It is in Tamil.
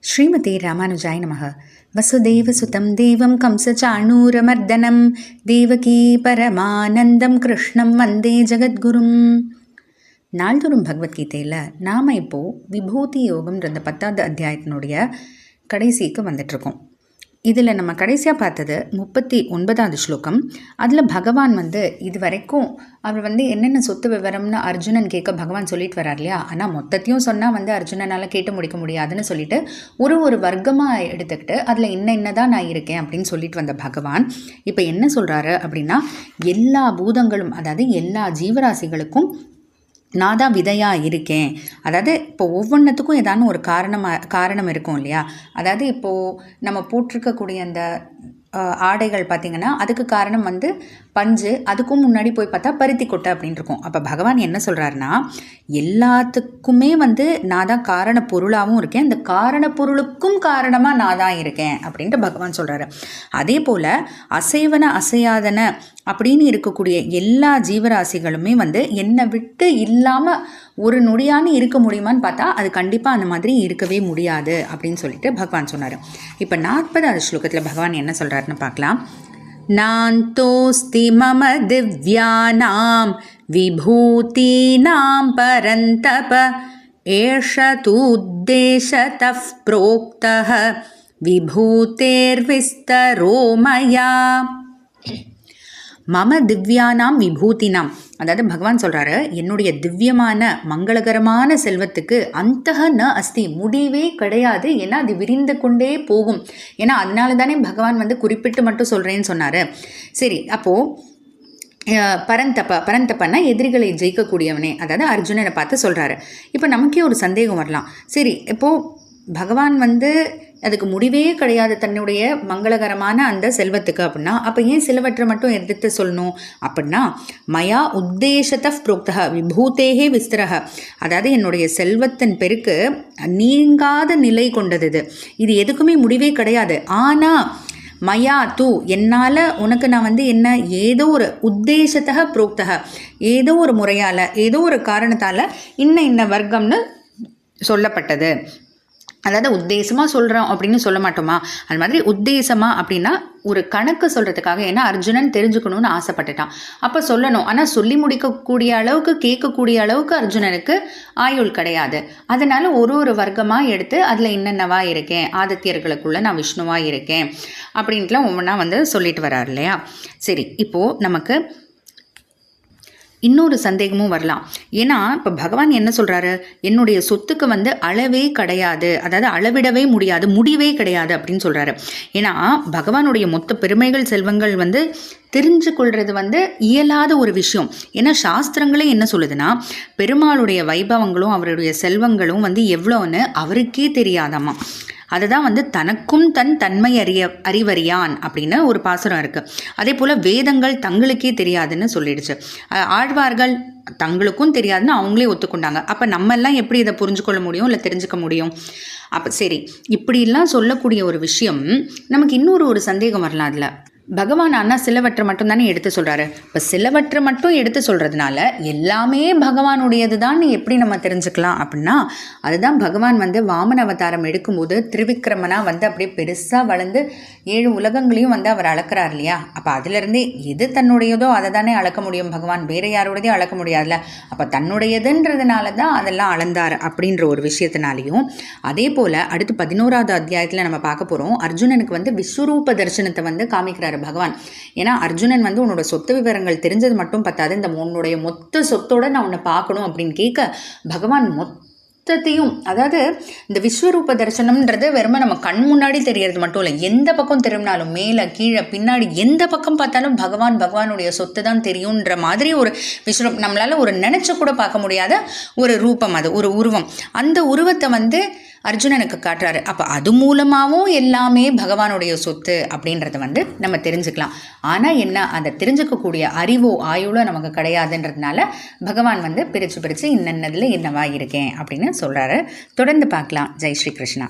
ஸ்ரீமதி ராமானுஜாய நமः. வசுதேவசுதம் தேவம் கம்சச்சாணூரமர்தனம் தேவகீ பரமானந்தம் கிருஷ்ணம் வந்தே ஜகத்குரும். நாள்தோறும் பகவத்கீதையில் நாம் இப்போது விபூதி யோகம்ன்ற 10வது அத்தியாயத்தினுடைய கடைசிக்கு வந்துட்ருக்கோம். இதில் நம்ம கடைசியாக பார்த்தது 39வது ஸ்லோகம். அதில் பகவான் இது வரைக்கும் அவர் என்னென்ன சொத்து விவரம்னு அர்ஜுனன் கேட்க பகவான் சொல்லிட்டு வரார் இல்லையா. ஆனால் மொத்தத்தையும் சொன்னால் அர்ஜுனனால் கேட்டு முடிக்க முடியாதுன்னு சொல்லிட்டு ஒரு வர்க்கமாக எடுத்துக்கிட்டு அதில் என்னதான் நான் இருக்கேன் அப்படின்னு சொல்லிட்டு வந்த பகவான் இப்போ என்ன சொல்கிறாரு அப்படின்னா, எல்லா பூதங்களும், அதாவது எல்லா ஜீவராசிகளுக்கும் நான் தான் விதையாக இருக்கேன். அதாவது இப்போ ஒவ்வொன்றுத்துக்கும் ஏதானும் ஒரு காரணம் இருக்கும் இல்லையா. அதாவது இப்போது நம்ம போட்டிருக்கக்கூடிய அந்த ஆடைகள் பார்த்திங்கன்னா அதுக்கு காரணம் பஞ்சு, அதுக்கும் முன்னாடி போய் பார்த்தா பருத்தி கொட்டை அப்படின்னு இருக்கும். அப்போ பகவான் என்ன சொல்கிறாருன்னா, எல்லாத்துக்குமே நான் தான் காரண பொருளாகவும் இருக்கேன், இந்த காரண பொருளுக்கும் காரணமாக நான் தான் இருக்கேன் அப்படின்ட்டு பகவான் சொல்கிறாரு. அதே போல் அசைவன அசையாதன அப்படின்னு இருக்கக்கூடிய எல்லா ஜீவராசிகளுமே என்னை விட்டு இல்லாமல் ஒரு நொடியானு இருக்க முடியுமான்னு பார்த்தா அது கண்டிப்பாக அந்த மாதிரி இருக்கவே முடியாது அப்படின்னு சொல்லிட்டு பகவான் சொன்னார். இப்போ 40வது ஸ்லோகத்தில் பகவான் என்ன சொல்கிறாருன்னு பார்க்கலாம். நாந்தோஸ்தி மம திவ்யானாம் விபூதீனாம் பரந்தப ஏஷ தூத்தேஷதஃ ப்ரோக்தஹ விபூதேர்விஸ்தரோ மயா. மம திவ்யானாம் விபூதினாம், அதாவது பகவான் சொல்கிறாரு, என்னுடைய திவ்யமான மங்களகரமான செல்வத்துக்கு அந்தக ந அஸ்தி, முடிவே கிடையாது. ஏன்னா அது விரிந்து கொண்டே போகும். ஏன்னா அதனால தானே பகவான் குறிப்பிட்டு மட்டும் சொல்கிறேன்னு சொன்னார். சரி, அப்போது பரந்தப்பன்னா எதிரிகளை ஜெயிக்கக்கூடியவனே, அதாவது அர்ஜுனனை பார்த்து சொல்கிறாரு. இப்போ நமக்கே ஒரு சந்தேகம் வரலாம். சரி, இப்போது பகவான் அதுக்கு முடிவே கிடையாது தன்னுடைய மங்களகரமான அந்த செல்வத்துக்கு அப்படின்னா, அப்போ ஏன் சிலவற்றை மட்டும் எடுத்து சொல்லணும் அப்படின்னா, மயா உத்தேசத புரோக்தக விபூதேகே விஸ்தரக, அதாவது என்னுடைய செல்வத்தின் பெருக்கு நீங்காத நிலை கொண்டது. இது எதுக்குமே முடிவே கிடையாது. ஆனால் மயா தூ, என்னால் உனக்கு நான் என்ன ஏதோ ஒரு உத்தேசத்தக புரோக்தக, ஏதோ ஒரு முறையால் ஏதோ ஒரு காரணத்தால் இன்ன வர்க்கம்னு சொல்லப்பட்டது. அதாவது உத்தேசமாக சொல்கிறோம் அப்படின்னு சொல்ல மாட்டோமா, அது மாதிரி உத்தேசமாக அப்படின்னா ஒரு கணக்கு சொல்கிறதுக்காக. ஏன்னா அர்ஜுனன் தெரிஞ்சுக்கணும்னு ஆசைப்பட்டுட்டான், அப்போ சொல்லணும். ஆனால் சொல்லி முடிக்கக்கூடிய அளவுக்கு, கேட்கக்கூடிய அளவுக்கு அர்ஜுனனுக்கு ஆயுள் கிடையாது. அதனால் ஒரு வர்க்கமாக எடுத்து அதில் என்னென்னவா இருக்கேன், ஆதித்யர்களுக்குள்ளே நான் விஷ்ணுவாக இருக்கேன் அப்படின்ட்டுலாம் ஒவ்வொன்றா சொல்லிட்டு வர்றார் இல்லையா. சரி, இப்போது நமக்கு இன்னொரு சந்தேகமும் வரலாம். ஏன்னா இப்போ பகவான் என்ன சொல்கிறாரு, என்னுடைய சொத்துக்கு அளவே கிடையாது, அதாவது அளவிடவே முடியாது, முடிவே கிடையாது அப்படின்னு சொல்கிறாரு. ஏன்னா பகவானுடைய மொத்த பெருமைகள் செல்வங்கள் தெரிஞ்சு கொள்வது இயலாத ஒரு விஷயம். ஏன்னா சாஸ்திரங்களே என்ன சொல்லுதுன்னா, பெருமாளுடைய வைபவங்களும் அவருடைய செல்வங்களும் எவ்வளோன்னு அவருக்கே தெரியாதாமா. அதுதான் தனக்கும் தன்மை அறிவறியான் அப்படின்னு ஒரு பாசுரம் இருக்குது. அதே போல் வேதங்கள் தங்களுக்கே தெரியாதுன்னு சொல்லிடுச்சு. ஆழ்வார்கள் தங்களுக்கும் தெரியாதுன்னு அவங்களே ஒத்துக்கொண்டாங்க. அப்போ நம்மெல்லாம் எப்படி இதை புரிஞ்சுக்கொள்ள முடியும், இல்லை தெரிஞ்சுக்க முடியும்? அப்போ சரி, இப்படிலாம் சொல்லக்கூடிய ஒரு விஷயம் நமக்கு இன்னொரு சந்தேகம் வரலாம். அதில் பகவான் ஆனால் சிலவற்றை மட்டும் தானே எடுத்து சொல்கிறாரு. இப்போ சிலவற்றை மட்டும் எடுத்து சொல்கிறதுனால எல்லாமே பகவானுடையது தான் எப்படி நம்ம தெரிஞ்சுக்கலாம் அப்படின்னா, அதுதான் பகவான் வாமன அவதாரம் எடுக்கும்போது திருவிக்கிரமனாக அப்படியே பெருசாக வளர்ந்து 7 உலகங்களையும் அவர் அளக்கிறார் இல்லையா. அப்போ அதிலிருந்தே எது தன்னுடையதோ அதை தானே அளக்க முடியும் பகவான், வேறு யாரோடையும் அளக்க முடியாதுல்ல. அப்போ தன்னுடையதுன்றதுனால தான் அதெல்லாம் அளந்தார் அப்படின்ற ஒரு விஷயத்தினாலையும். அதே போல் அடுத்து 11வது அத்தியாயத்தில் நம்ம பார்க்க போகிறோம். அர்ஜுனனுக்கு விஸ்வரூப தரிசனத்தை காமிக்கிறார் பகவான். ஏன்னா அர்ஜுனன் உன்னோட சொத்து விவரங்கள் தெரிஞ்சது மட்டும் பத்தாது, இந்த உன்னுடைய மொத்த சொத்தோட நான் உன்னை பார்க்கணும் அப்படின்னு கேட்க பகவான் மொத்தத்தையும், அதாவது இந்த விஸ்வரூப தரிசனம்ன்றது வெறும நம்ம கண் முன்னாடி தெரியறது மட்டும் இல்லை, எந்த பக்கம் திரும்பினாலும் மேலே கீழே பின்னாடி எந்த பக்கம் பார்த்தாலும் பகவானுடைய சொத்து தான் தெரியுன்ற மாதிரி ஒரு விஸ்வரூபம், நம்மளால ஒரு நினைச்சு கூட பார்க்க முடியாத ஒரு ரூபம், அது ஒரு உருவம். அந்த உருவத்தை அர்ஜுனனுக்கு காட்டுறாரு. அப்போ அது மூலமாகவும் எல்லாமே பகவானுடைய சொத்து அப்படின்றத நம்ம தெரிஞ்சுக்கலாம். ஆனால் என்ன, அதை தெரிஞ்சுக்கக்கூடிய அறிவோ ஆயுளோ நமக்கு கிடையாதுன்றதுனால பகவான் பிரித்து இன்னதில் என்னவா இருக்கேன் அப்படின்னு சொல்கிறாரு. தொடர்ந்து பார்க்கலாம். ஜெய் ஸ்ரீ கிருஷ்ணா.